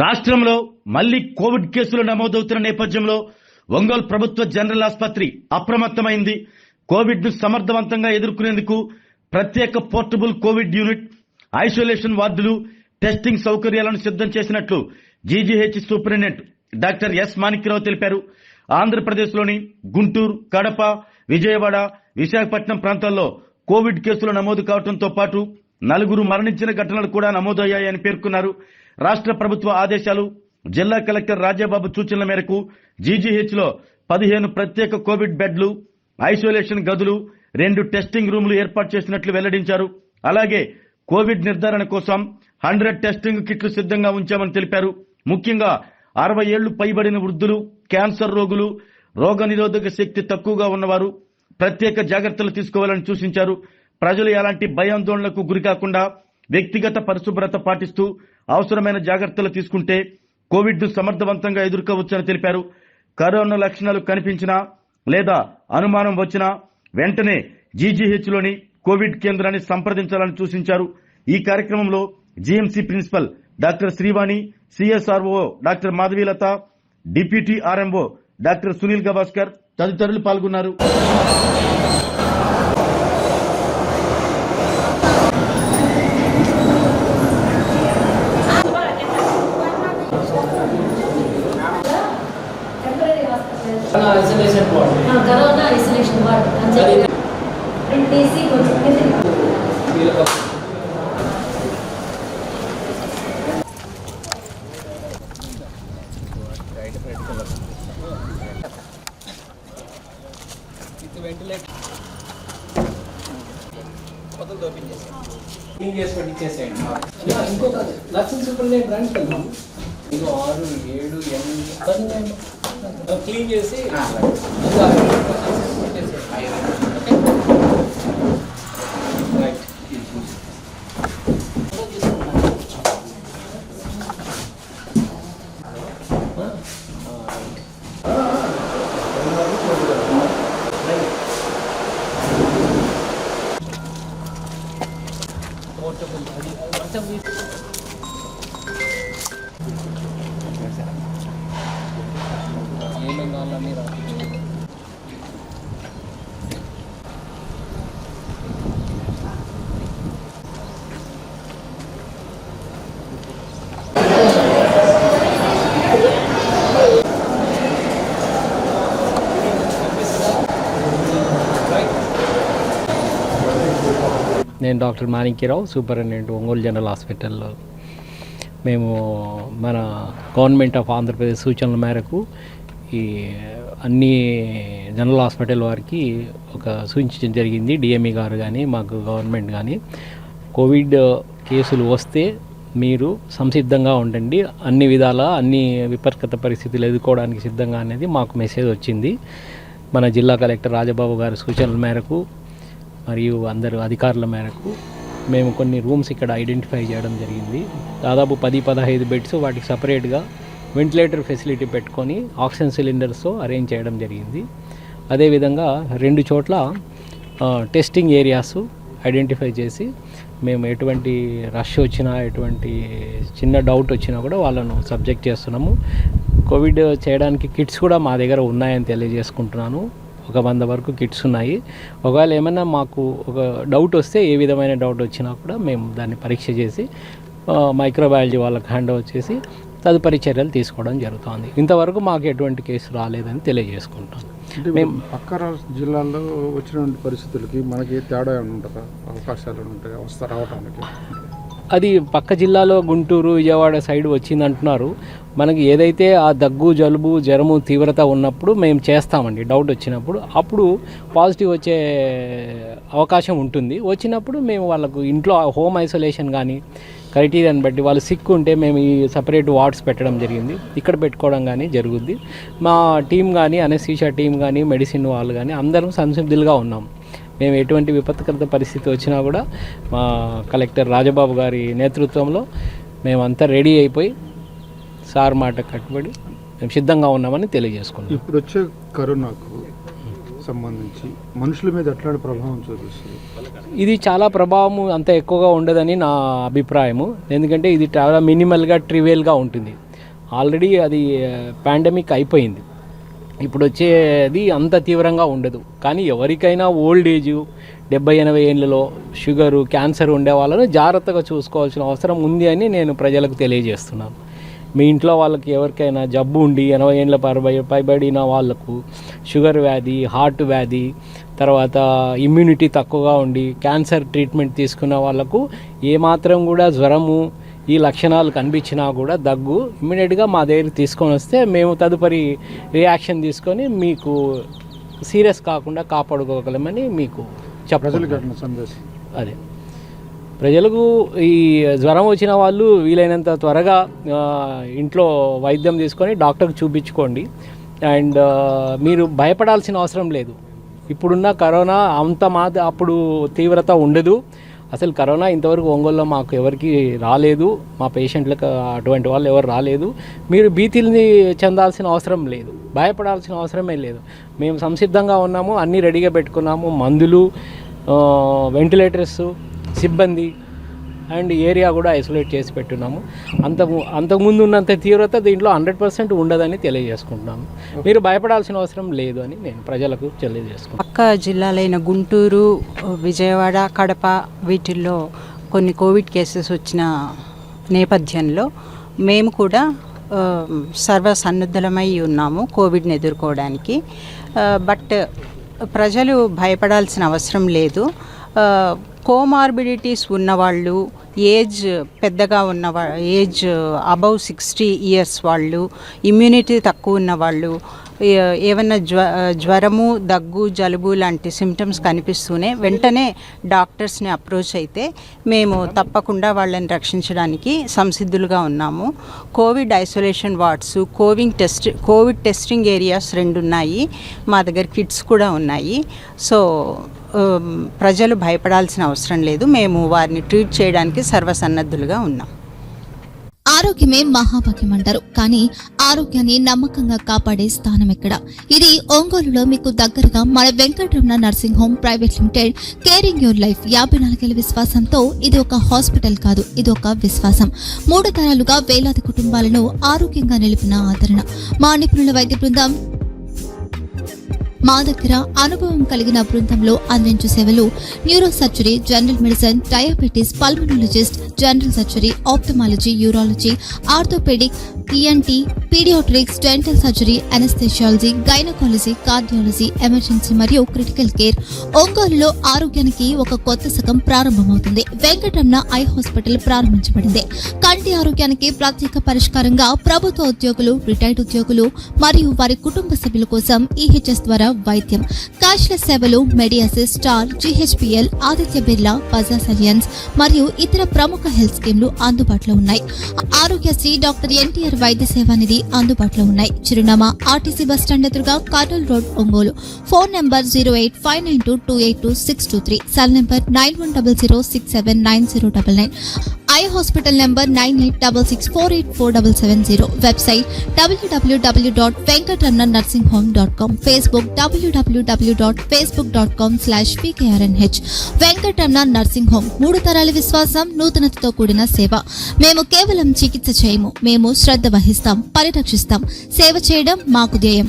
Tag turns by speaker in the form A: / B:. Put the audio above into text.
A: రాష్ట్రంలో మళ్లీ కోవిడ్ కేసులు నమోదవుతున్న నేపథ్యంలో ఒంగోలు ప్రభుత్వ జనరల్ ఆసుపత్రి అప్రమత్తమైంది. కోవిడ్ ను సమర్థవంతంగా ఎదుర్కొనేందుకు ప్రత్యేక పోర్టబుల్ కోవిడ్ యూనిట్, ఐసోలేషన్ వార్డులు, టెస్టింగ్ సౌకర్యాలను సిద్ధం చేసినట్లు GGH superintendent doctor yes Manikya Rao తెలిపారు. ఆంధ్రప్రదేశ్లోని గుంటూరు, కడప, విజయవాడ, విశాఖపట్నం ప్రాంతాల్లో కోవిడ్ కేసులు నమోదు కావడంతో పాటు 4 మరణించిన ఘటనలు కూడా నమోదయ్యాయని పేర్కొన్నారు. రాష్ట్ర ప్రభుత్వ ఆదేశాలు, జిల్లా కలెక్టర్ రాజాబాబు సూచనల మేరకు జీజీహెచ్ లో 15 ప్రత్యేక కోవిడ్ బెడ్లు, ఐసోలేషన్ గదులు, 2 టెస్టింగ్ రూములు ఏర్పాటు చేసినట్లు వెల్లడించారు. అలాగే కోవిడ్ నిర్ధారణ కోసం 100 టెస్టింగ్ కిట్లు సిద్ధంగా ఉంచామని తెలిపారు. ముఖ్యంగా 60 ఏళ్లు పైబడిన వృద్ధులు, క్యాన్సర్ రోగులు, రోగనిరోధక శక్తి తక్కువగా ఉన్నవారు ప్రత్యేక జాగ్రత్తలు తీసుకోవాలని సూచించారు. ప్రజలు ఎలాంటి భయాందోళనలకు గురికాకుండా వ్యక్తిగత పరిశుభ్రత పాటిస్తూ అవసరమైన జాగ్రత్తలు తీసుకుంటే కోవిడ్ ను సమర్థవంతంగా ఎదుర్కోవచ్చని తెలిపారు. కరోనా లక్షణాలు కనిపించినా లేదా అనుమానం వచ్చినా వెంటనే జీజీహెచ్ లోని కోవిడ్ కేంద్రాన్ని సంప్రదించాలని సూచించారు. ఈ కార్యక్రమంలో GMC principal doctor Srivani, CSRO doctor Madhavilatha, deputy RMO doctor Sunil Gavaskar తదితరులు పాల్గొన్నారు.
B: కరోనా ఐసోలేషన్ వార్డ్ అని చెప్పి టీసీ కొంచెం
C: ఇంకొక లక్ష్మీ సూపర్ బ్రాంచ్ వెళ్దాం. ఇది 6, 7, 8 క్లీన్ చేసి నేను doctor Manikya Rao, superintendent Ongole general హాస్పిటల్లో. మేము మన గవర్నమెంట్ ఆఫ్ ఆంధ్రప్రదేశ్ సూచనల మేరకు ఈ అన్ని జనరల్ హాస్పిటల్ వారికి ఒక సూచించడం జరిగింది. డిఎంఈ గారు కానీ మాకు గవర్నమెంట్ కానీ కోవిడ్ కేసులు వస్తే మీరు సంసిద్ధంగా ఉండండి, అన్ని విధాల అన్ని విపత్కర పరిస్థితులు ఎదుర్కోవడానికి సిద్ధంగా అనేది మాకు మెసేజ్ వచ్చింది. మన జిల్లా కలెక్టర్ రాజబాబు గారి సూచనల మేరకు మరియు అందరు అధికారుల మేరకు మేము కొన్ని రూమ్స్ ఇక్కడ ఐడెంటిఫై చేయడం జరిగింది. దాదాపు 10-15 బెడ్స్, వాటికి సపరేట్గా వెంటిలేటర్ ఫెసిలిటీ పెట్టుకొని ఆక్సిజన్ సిలిండర్స్తో అరేంజ్ చేయడం జరిగింది. అదేవిధంగా 2 చోట్ల టెస్టింగ్ ఏరియాస్ ఐడెంటిఫై చేసి మేము ఎటువంటి రష్ వచ్చినా, ఎటువంటి చిన్న డౌట్ వచ్చినా కూడా వాళ్ళను సబ్జెక్ట్ చేస్తున్నాము. కోవిడ్ చేయడానికి కిట్స్ కూడా మా దగ్గర ఉన్నాయని తెలియజేసుకుంటున్నాను. ఒక 100 వరకు కిట్స్ ఉన్నాయి. ఒకవేళ ఏమైనా మాకు ఒక డౌట్ వస్తే, ఏ విధమైన డౌట్ వచ్చినా కూడా మేము దాన్ని పరీక్ష చేసి మైక్రోబయాలజీ వాళ్ళకి హ్యాండ్ ఓవర్ చేసి తదుపరి చర్యలు తీసుకోవడం జరుగుతుంది. ఇంతవరకు మాకు ఎటువంటి కేసు రాలేదని తెలియజేసుకుంటాం.
D: మేము పక్క జిల్లాల్లో వచ్చినటువంటి పరిస్థితులకి మనకి తేడా ఉంటుందా? అవకాశాలు ఉంటాయి రావడానికి?
C: అది పక్క జిల్లాలో గుంటూరు, విజయవాడ సైడ్ వచ్చింది అంటున్నారు. మనకి ఏదైతే ఆ దగ్గు, జలుబు, జ్వరము తీవ్రత ఉన్నప్పుడు మేము చేస్తామండి. డౌట్ వచ్చినప్పుడు అప్పుడు పాజిటివ్ వచ్చే అవకాశం ఉంటుంది. వచ్చినప్పుడు మేము వాళ్ళకు ఇంట్లో హోమ్ ఐసోలేషన్ కానీ క్రైటీరియాని బట్టి వాళ్ళు సిక్ ఉంటే మేము ఈ సపరేట్ వార్డ్స్ పెట్టడం జరిగింది. ఇక్కడ పెట్టుకోవడం కానీ జరుగుద్ది. మా టీం కానీ, అనెస్థీషియా టీం కానీ, మెడిసిన్ వాళ్ళు కానీ అందరం సంసిద్ధులుగా ఉన్నాం. మేము ఎటువంటి విపత్కర పరిస్థితి వచ్చినా కూడా మా కలెక్టర్ రాజబాబు గారి నేతృత్వంలో మేమంతా రెడీ అయిపోయి సార్ మాట కట్టుబడి మేము సిద్ధంగా ఉన్నామని తెలియజేసుకున్నాం.
D: ఇప్పుడు వచ్చే కరోనాకు సంబంధించి మనుషుల మీద ఎట్లాంటి ప్రభావం చూపిస్తుంది?
C: ఇది చాలా ప్రభావం అంత ఎక్కువగా ఉండదని నా అభిప్రాయము. ఎందుకంటే ఇది చాలా మినిమల్గా, ట్రివియల్గా ఉంటుంది. ఆల్రెడీ అది పాండమిక్ అయిపోయింది. ఇప్పుడు వచ్చేది అంత తీవ్రంగా ఉండదు. కానీ ఎవరికైనా ఓల్డ్ ఏజ్ 70-80 ఏళ్ళలో షుగరు, క్యాన్సర్ ఉండే వాళ్ళను జాగ్రత్తగా చూసుకోవాల్సిన అవసరం ఉంది అని నేను ప్రజలకు తెలియజేస్తున్నాను. మీ ఇంట్లో వాళ్ళకి ఎవరికైనా జబ్బు ఉండి 80 ఏళ్ళ పైబడిన వాళ్ళకు షుగర్ వ్యాధి, హార్ట్ వ్యాధి, తర్వాత ఇమ్యూనిటీ తక్కువగా ఉండి క్యాన్సర్ ట్రీట్మెంట్ తీసుకున్న వాళ్ళకు ఏమాత్రం కూడా జ్వరము ఈ లక్షణాలు కనిపించినా కూడా దగ్గు ఇమ్మీడియట్గా మా దగ్గర తీసుకొని వస్తే మేము తదుపరి రియాక్షన్ తీసుకొని మీకు సీరియస్ కాకుండా కాపాడుకోగలమని మీకు చెప్పగలను.
D: సందేశం
C: అదే ప్రజలకు ఈ జ్వరం వచ్చిన వాళ్ళు వీలైనంత త్వరగా ఇంట్లో వైద్యం తీసుకొని డాక్టర్కి చూపించుకోండి. అండ్ మీరు భయపడాల్సిన అవసరం లేదు. ఇప్పుడున్న కరోనా అప్పుడు తీవ్రత ఉండదు. అసలు కరోనా ఇంతవరకు ఒంగోలులో మాకు ఎవరికి రాలేదు, మా పేషెంట్లకు అటువంటి వాళ్ళు ఎవరు రాలేదు. మీరు భీతిని చెందాల్సిన అవసరం లేదు, భయపడాల్సిన అవసరమే లేదు. మేము సంసిద్ధంగా ఉన్నాము, అన్నీ రెడీగా పెట్టుకున్నాము. మందులు, వెంటిలేటర్స్, సిబ్బంది అండ్ ఏరియా కూడా ఐసోలేట్ చేసి పెట్టున్నాము. అంతకుముందు ఉన్నంత తీవ్రత దీంట్లో 100% ఉండదని తెలియజేసుకుంటున్నాము. మీరు భయపడాల్సిన అవసరం లేదు అని నేను ప్రజలకు తెలియజేసుకుంటాను.
E: పక్క జిల్లాలైన గుంటూరు, విజయవాడ, కడప వీటిల్లో కొన్ని కోవిడ్ కేసెస్ వచ్చిన నేపథ్యంలో మేము కూడా సర్వసన్నద్ధమై ఉన్నాము కోవిడ్ని ఎదుర్కోవడానికి. బట్ ప్రజలు భయపడాల్సిన అవసరం లేదు. కోమార్బిడిటీస్ ఉన్నవాళ్ళు, ఏజ్ పెద్దగా ఏజ్ అబవ్ 60 ఇయర్స్ వాళ్ళు, ఇమ్యూనిటీ తక్కువ ఉన్నవాళ్ళు, ఏమన్నా జ్వరము, దగ్గు, జలుబు లాంటి సిమ్టమ్స్ కనిపిస్తూనే వెంటనే డాక్టర్స్ని అప్రోచ్ అయితే మేము తప్పకుండా వాళ్ళని రక్షించడానికి సంసిద్ధులుగా ఉన్నాము. Covid isolation wards, Covid testing areas 2 ఉన్నాయి. మా దగ్గర కిట్స్ కూడా ఉన్నాయి. సో ప్రజలు భయపడాల్సిన అవసరం లేదు. మేము వారిని ట్రీట్ చేయడానికి సర్వసన్నద్ధులుగా ఉన్నాం.
F: ఆరోగ్యమే మహాభాగ్యం అంటారు, కానీ ఆరోగ్యాన్ని నమ్మకంగా కాపాడే స్థానం ఎక్కడ? ఇది ఒంగోలులో మీకు దగ్గరగా మన Venkataramana nursing home private limited. Caring your life 54 ఏళ్ల విశ్వాసంతో ఇది ఒక హాస్పిటల్ కాదు, ఇది ఒక విశ్వాసం. 3 తరాలుగా వేలాది కుటుంబాలను ఆరోగ్యంగా నిలిపిన ఆదరణ. మా నిపుణుల వైద్య బృందం మా దగ్గర అనుభవం కలిగిన బృందంలో అందించే సేవలు neuro surgery, general medicine, diabetes, pulmonologist, general surgery, ophthalmology, urology, orthopedic, ENT, paediatrics, dental surgery, anaesthesiology, gynaecology, cardiology, emergency మరియు క్రిటికల్ కేర్. ఒంగోలులో ఆరోగ్యానికి ఒక కొత్త శకం ప్రారంభమవుతుంది. వెంకటరమణ ఐ హాస్పిటల్ ప్రారంభించబడింది. కంటి ఆరోగ్యానికి ప్రత్యేక పరిష్కారంగా ప్రభుత్వ ఉద్యోగులు, రిటైర్డ్ ఉద్యోగులు మరియు వారి కుటుంబ సభ్యుల కోసం ఈహెచ్ఎస్ ద్వారా వైద్యం. క్యాష్లెస్ సేవలు Mediassist, Star, GHPL, Aditya Birla, Bajaj Allianz మరియు ఇతర ప్రముఖ హెల్త్ స్కీమ్లు అందుబాటులో ఉన్నాయి. ఆరోగ్యశ్రీ, డాక్టర్ ఎన్టీఆర్ వైద్య సేవా నిధి అందుబాటులో ఉన్నాయి. చిరునామా ఆర్టీసీ బస్టాండ్ ఎదురుగా, Kurnool road, Ongole. Phone number 08592282623, cell number 9100679099. Eye hospital number 9866484770. Website www.venkatramanarsinghome.com. Facebook www.facebook.com/pkrnh. Venkataramana nursing home 3 తరాల విశ్వాసం, నూతనతతో కూడిన సేవ. మేము కేవలం చికిత్స చేయము, మేము శ్రద్ధ వహిస్తాం, పరిరక్షిస్తాం. సేవ చేయడం మాకు ధ్యేయం.